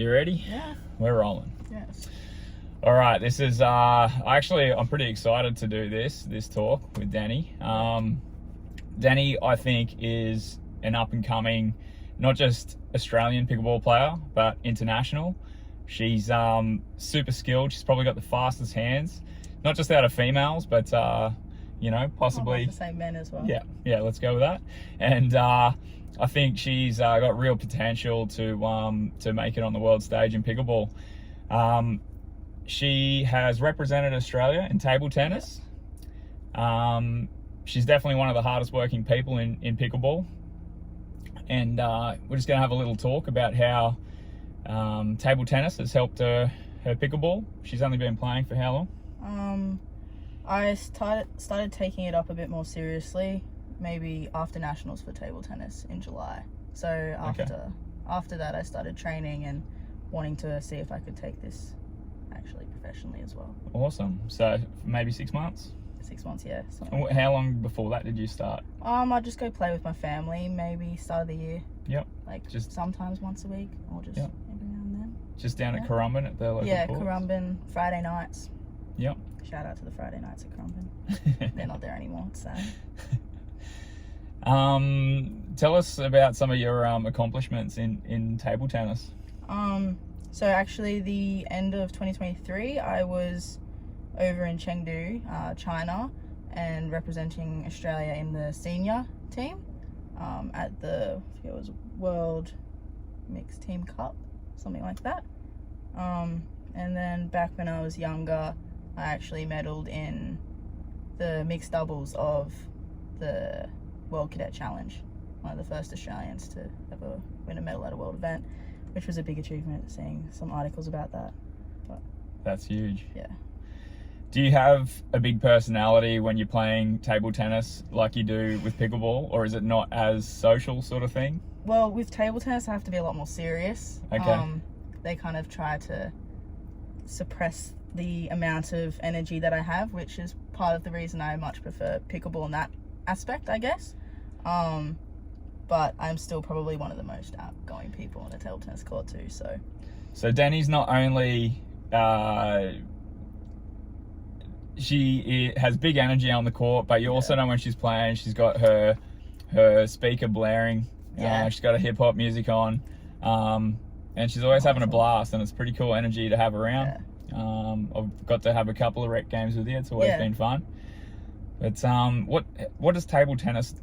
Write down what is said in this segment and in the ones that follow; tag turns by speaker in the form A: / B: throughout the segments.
A: You ready?
B: Yeah.
A: We're rolling.
B: Yes.
A: All right, this is actually I'm pretty excited to do this talk with Danny. Danny, I think, is an up and coming, not just Australian pickleball player, but international. She's super skilled. She's probably got the fastest hands, not just out of females, but you know, possibly.
B: I'd like to say men as well.
A: Yeah, let's go with that. And I think she's got real potential to make it on the world stage in pickleball. She has represented Australia in table tennis. She's definitely one of the hardest working people in pickleball. And we're just going to have a little talk about how table tennis has helped her pickleball. She's only been playing for how long?
B: I started taking it up a bit more seriously, maybe after nationals for table tennis in July. So after that, I started training and wanting to see if I could take this actually professionally as well.
A: Awesome. So maybe 6 months?
B: 6 months, yeah.
A: And how long before that did you start?
B: I'd just go play with my family, maybe start of the year.
A: Yep.
B: Like just sometimes once a week, or just every now and then.
A: Just down at Currumbin at the local courts?
B: Currumbin, Friday nights.
A: Yep.
B: Shout out to the Friday nights at Currumbin. They're not there anymore, it's sad.
A: Tell us about some of your accomplishments in table tennis.
B: So actually the end of 2023, I was over in Chengdu, China, and representing Australia in the senior team at the, I think it was World Mixed Team Cup, something like that. And then back when I was younger, I actually medaled in the mixed doubles of the World Cadet Challenge, one of the first Australians to ever win a medal at a world event, which was a big achievement, seeing some articles about that. But
A: that's huge.
B: Yeah.
A: Do you have a big personality when you're playing table tennis like you do with pickleball, or is it not as social sort of thing?
B: Well, with table tennis, I have to be a lot more serious.
A: Okay.
B: They kind of try to suppress the amount of energy that I have, which is part of the reason I much prefer pickleball in that aspect, I guess. But I'm still probably one of the most outgoing people on a table tennis court too. So
A: Danny's not only she has big energy on the court, but you also know when she's playing, she's got her speaker blaring. She's got her hip hop music on, and she's always having a blast, and it's pretty cool energy to have around. I've got to have a couple of rec games with you. It's always been fun. But what has table tennis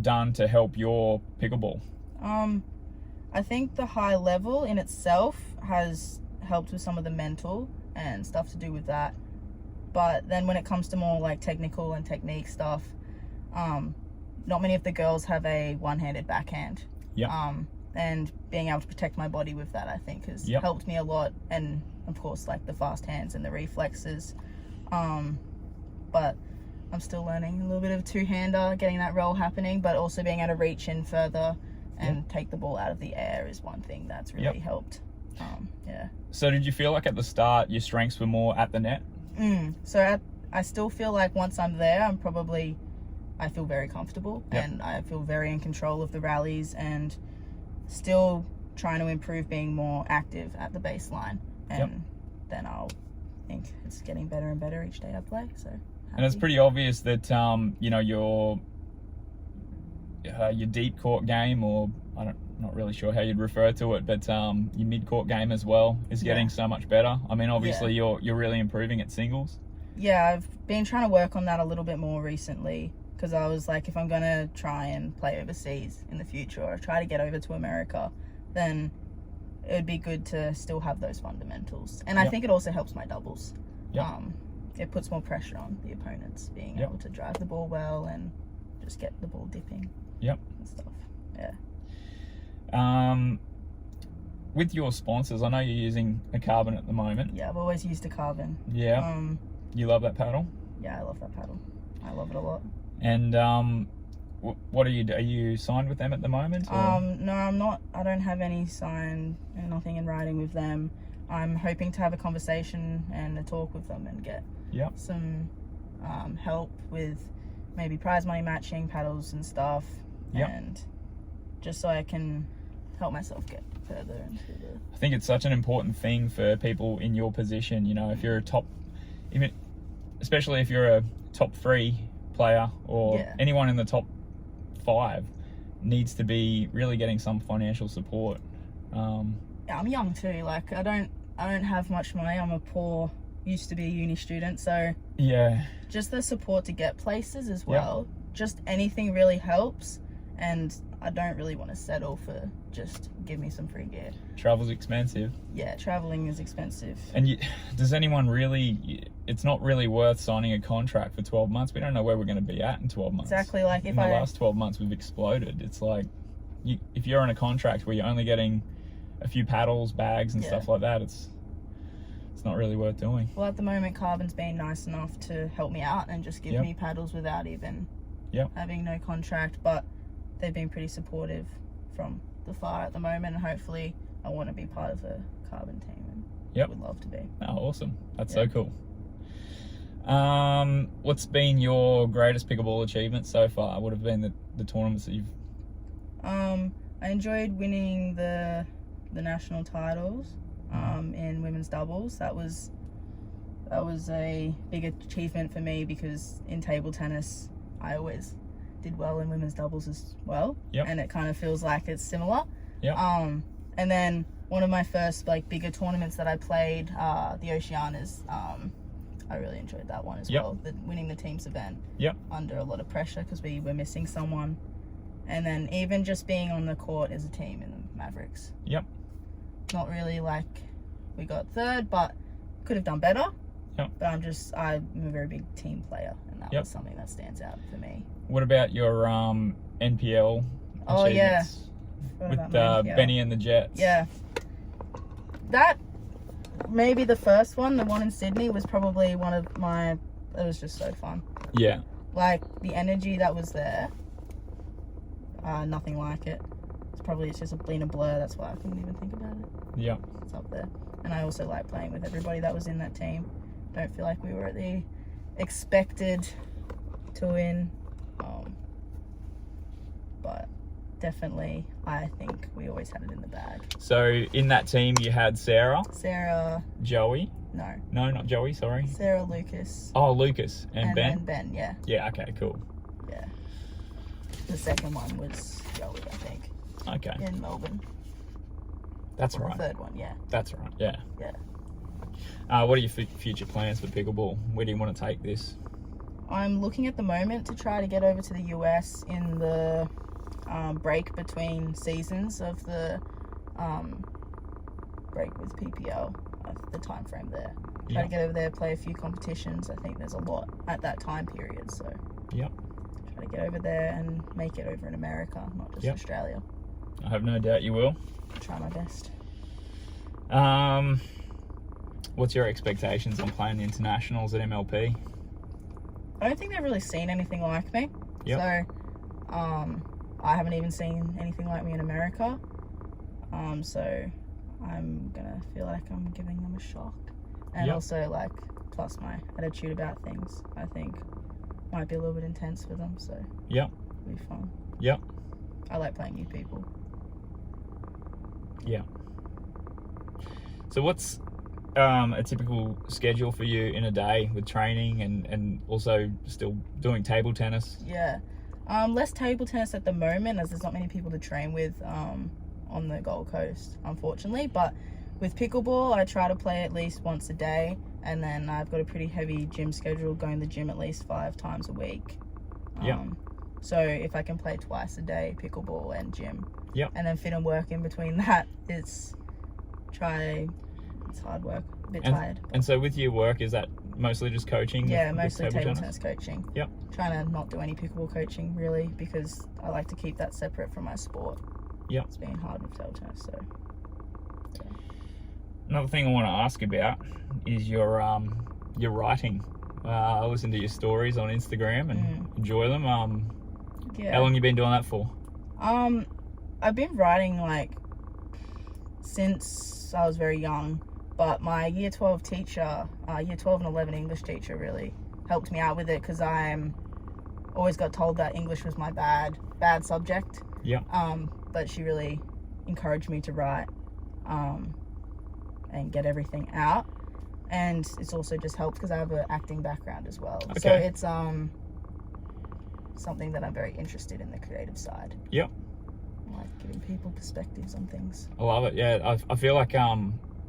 A: done to help your pickleball?
B: I think the high level in itself has helped with some of the mental and stuff to do with that. But then when it comes to more like technical and technique stuff, not many of the girls have a one-handed backhand.
A: Yep.
B: And being able to protect my body with that, I think, has helped me a lot. And of course, like the fast hands and the reflexes. But I'm still learning a little bit of two-hander, getting that roll happening, but also being able to reach in further and take the ball out of the air is one thing that's really helped.
A: So did you feel like at the start your strengths were more at the net?
B: So I still feel like once I'm there, I feel very comfortable and I feel very in control of the rallies, and still trying to improve being more active at the baseline. And then I'll think it's getting better and better each day I play. So
A: and it's pretty obvious that you know, your deep court game, or not really sure how you'd refer to it, but your mid court game as well is getting so much better. I mean, obviously you're really improving at singles. Yeah,
B: I've been trying to work on that a little bit more recently, because I was like, if I'm gonna try and play overseas in the future, or try to get over to America, then it would be good to still have those fundamentals. And I think it also helps my doubles. It puts more pressure on the opponents, being able to drive the ball well and just get the ball dipping. And stuff.
A: With your sponsors, I know you're using a carbon at the moment.
B: Yeah, I've always used a carbon.
A: You love that paddle?
B: Yeah, I love that paddle. I love it a lot.
A: And what are you signed with them at the moment? Or?
B: No, I'm not. I don't have any sign and nothing in writing with them. I'm hoping to have a conversation and a talk with them and get some help with maybe prize money matching, paddles and stuff. And just so I can help myself get further into the...
A: I think it's such an important thing for people in your position. You know, if you're a top, even especially if you're a top 3 player or anyone in the top 5, needs to be really getting some financial support.
B: Yeah, I'm young too. Like I don't have much money. I'm a poor, used to be a uni student, so
A: yeah,
B: just the support to get places as well. Just anything really helps, and I don't really want to settle for just give me some free gear.
A: Travel's expensive.
B: Yeah, traveling is expensive.
A: And does anyone really? It's not really worth signing a contract for 12 months. We don't know where we're going to be at in 12 months.
B: Exactly. Like if
A: in the last 12 months we've exploded. It's like if you're in a contract where you're only getting a few paddles, bags, and stuff like that, it's not really worth doing.
B: Well, at the moment, Carbon's been nice enough to help me out and just give me paddles without even having no contract, but they've been pretty supportive from the far at the moment, and hopefully I want to be part of the Carbon team, and would love to be.
A: Oh, awesome. That's so cool. What's been your greatest pickleball achievement so far? What have been the tournaments that you've...
B: I enjoyed winning the national titles in women's doubles. That was a big achievement for me, because in table tennis I always did well in women's doubles as well, and it kind of feels like it's similar. And then one of my first bigger tournaments that I played, the Oceanias, I really enjoyed that one as well, winning the teams event under a lot of pressure because we were missing someone. And then even just being on the court as a team in the Mavericks. Not really we got 3rd, but could have done better. But I'm a very big team player, and that was something that stands out for me.
A: What about your NPL achievements? With Benny and the Jets?
B: Yeah. That, maybe the first one, the one in Sydney, was probably one of my... It was just so fun.
A: Yeah.
B: Like, the energy that was there, nothing like it. It's just been a blur, that's why I couldn't even think about it. It's up there. And I also like playing with everybody that was in that team. Don't feel like we were expected to win. But definitely, I think we always had it in the bag.
A: So in that team you had Sarah, Joey.
B: No,
A: not Joey. Sorry.
B: Sarah, Lucas.
A: Oh, Lucas and Ben.
B: And Ben, yeah.
A: Yeah. Okay. Cool.
B: Yeah. The second one was Joey, I think.
A: Okay.
B: In Melbourne.
A: That's right.
B: The 3rd one, yeah.
A: That's right. Yeah.
B: Yeah.
A: What are your future plans for pickleball? Where do you want to take this?
B: I'm looking at the moment to try to get over to the US in the break between seasons of the break with PPL, the time frame there. Try to get over there, play a few competitions. I think there's a lot at that time period, so try to get over there and make it over in America, not just Australia.
A: I have no doubt you will.
B: I'll try my best.
A: What's your expectations on playing the internationals at MLP?
B: I don't think they've really seen anything like me. So I haven't even seen anything like me in America. So I'm gonna feel like I'm giving them a shock. And also plus my attitude about things, I think might be a little bit intense for them, so it'll be fun. I like playing new people.
A: So what's a typical schedule for you in a day with training and also still doing table tennis?
B: Less table tennis at the moment, as there's not many people to train with on the Gold Coast, unfortunately, but with pickleball I try to play at least once a day, and then I've got a pretty heavy gym schedule, going to the gym at least 5 times a week. So if I can play twice a day, pickleball and gym, and then fit and work in between that, it's hard work, a bit tired.
A: And so with your work, is that mostly just coaching?
B: Yeah, mostly table tennis coaching. Trying to not do any pickleball coaching really, because I like to keep that separate from my sport. It's been hard with table tennis, so.
A: Another thing I want to ask about is your writing. I listen to your stories on Instagram and enjoy them. How long you been doing that for?
B: I've been writing since I was very young, but my year 12 teacher, year 12 and 11 English teacher really helped me out with it, because I always got told that English was my bad subject. But she really encouraged me to write and get everything out. And it's also just helped because I have an acting background as well.
A: Okay.
B: So it's something that I'm very interested in, the creative side.
A: Yep.
B: I like giving people perspectives on things.
A: I love it. Yeah, I feel like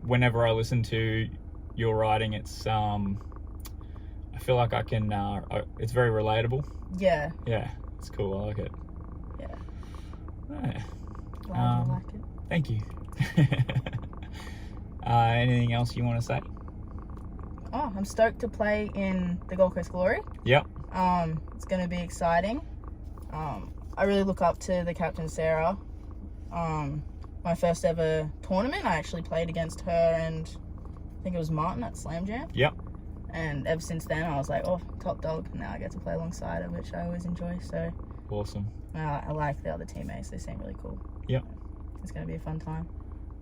A: whenever I listen to your writing, it's I feel like I can. It's very relatable.
B: Yeah.
A: Yeah, it's cool. I like it.
B: Yeah.
A: Yeah.
B: Glad you like it.
A: Thank you. Anything else you want to say?
B: Oh, I'm stoked to play in the Gold Coast Glory.
A: Yep.
B: It's going to be exciting. I really look up to the captain, Sarah. My first ever tournament, I actually played against her and I think it was Martin at Slam Jam.
A: Yep.
B: And ever since then, I was like, oh, top dog. Now I get to play alongside her, which I always enjoy. So
A: Awesome.
B: I like the other teammates. They seem really cool.
A: Yep.
B: It's going to be a fun time.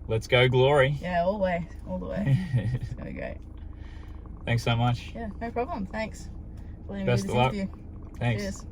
A: Let's go, Glory.
B: Yeah, all the way. It's going to be great.
A: Thanks so much.
B: Yeah, no problem. Thanks for letting
A: Best
B: me
A: of
B: do this
A: luck.
B: interview.
A: Thanks.
B: Cheers.